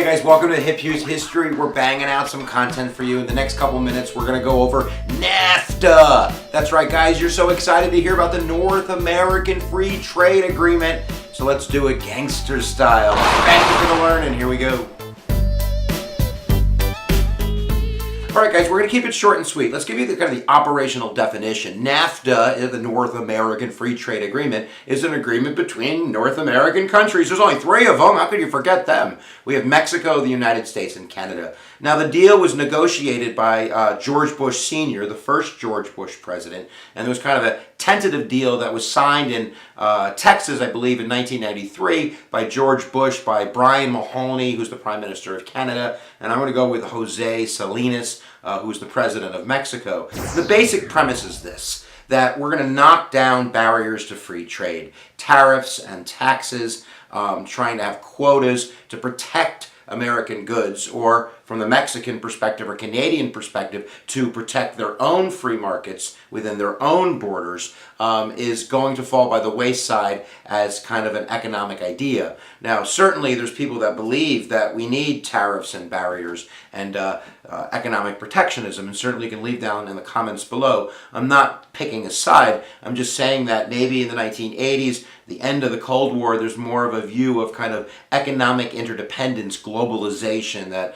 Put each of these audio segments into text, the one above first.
guys, welcome to Hip Hughes History. We're banging out some content for you. In the next couple minutes, we're going to go over NAFTA. That's right, guys. You're so excited to hear about the North American Free Trade Agreement. So let's do it gangster style. Thank you for the learning. Here we go. All right, guys, we're going to keep it short and sweet. Let's give you the kind of the operational definition. NAFTA, the North American Free Trade Agreement, is an agreement between North American countries. There's only 3 of them. How could you forget them? We have Mexico, the United States, and Canada. Now, the deal was negotiated by George Bush Sr., the first George Bush president, and it was kind of a tentative deal that was signed in Texas, I believe, in 1993 by George Bush, by Brian Mulroney, who's the Prime Minister of Canada, and I'm going to go with Jose Salinas, who's the President of Mexico. The basic premise is this, that we're going to knock down barriers to free trade, tariffs and taxes, trying to have quotas to protect American goods, or from the Mexican perspective or Canadian perspective, to protect their own free markets within their own borders, is going to fall by the wayside as kind of an economic idea. Now, certainly there's people that believe that we need tariffs and barriers and economic protectionism, and certainly you can leave down in the comments below. I'm not picking a side. I'm just saying that maybe in the 1980s, the end of the Cold War, there's more of a view of kind of economic interdependence, globalization, that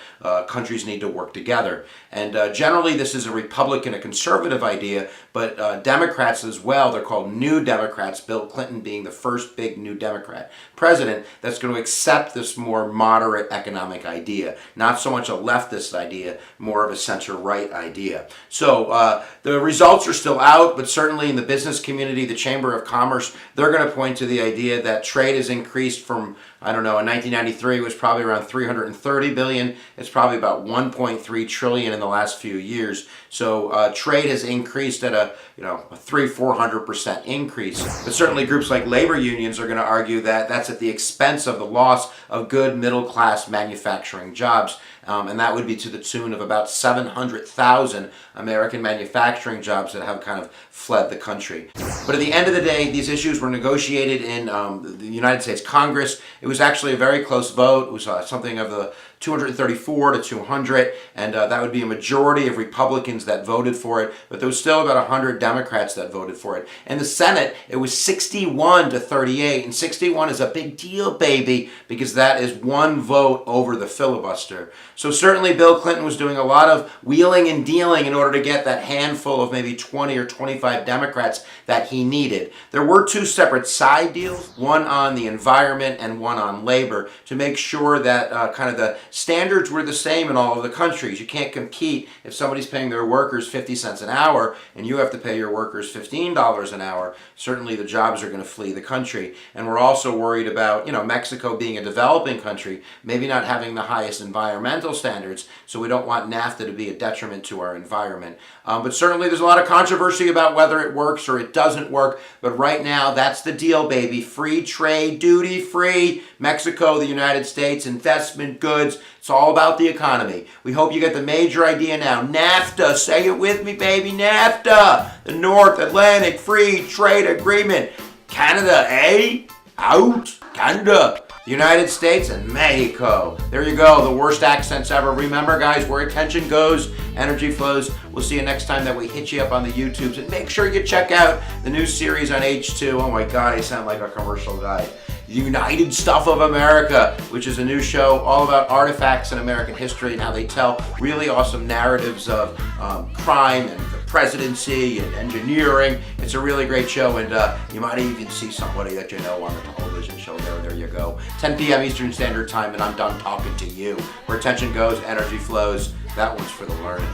countries need to work together. And generally this is a Republican, a conservative idea, but Democrats as well, they're called New Democrats, Bill Clinton being the first big New Democrat president that's going to accept this more moderate economic idea. Not so much a leftist idea, more of a center-right idea. So the results are still out, but certainly in the business community, the Chamber of Commerce, they're going to point to the idea that trade has increased from, I don't know, in 1993 it was probably around 330 billion. It's probably about 1.3 trillion in the last few years. So trade has increased at a 300-400% increase. But certainly groups like labor unions are going to argue that that's at the expense of the loss of good middle-class manufacturing jobs. And that would be to the tune of about 700,000 American manufacturing jobs that have kind of fled the country. But at the end of the day, these issues were negotiated in the United States Congress. It was actually a very close vote. It was something of the 234 to 200, and that would be a majority of Republicans that voted for it, but there was still about 100 Democrats that voted for it. In the Senate, it was 61 to 38, and 61 is a big deal, baby, because that is one vote over the filibuster. So certainly Bill Clinton was doing a lot of wheeling and dealing in order to get that handful of maybe 20 or 25 Democrats that he needed. There were 2 separate side deals, one on the environment and one on labor, to make sure that kind of the standards were the same in all of the countries. You can't compete if somebody's paying their workers 50 cents an hour and you have to pay your workers $15 an hour. Certainly the jobs are going to flee the country. And we're also worried about, Mexico being a developing country, maybe not having the highest environmental standards, so we don't want NAFTA to be a detriment to our environment. But certainly there's a lot of controversy about whether it works or it doesn't work. But right now, that's the deal, baby. Free trade, duty-free, Mexico, the United States, investment goods. It's all about the economy. We hope you get the major idea now. NAFTA, say it with me, baby. NAFTA, the North Atlantic Free Trade Agreement. Canada, eh? Out. Canada. The United States and Mexico. There you go, the worst accents ever. Remember, guys, where attention goes, energy flows. We'll see you next time that we hit you up on the YouTubes. And make sure you check out the new series on H2. Oh my God, I sound like a commercial guy. United Stuff of America, which is a new show all about artifacts in American history and how they tell really awesome narratives of crime and the presidency and engineering. It's a really great show, and you might even see somebody that you know on the television show there. There you go. 10 p.m. Eastern Standard Time, and I'm done talking to you. Where attention goes, energy flows. That one's for the learning.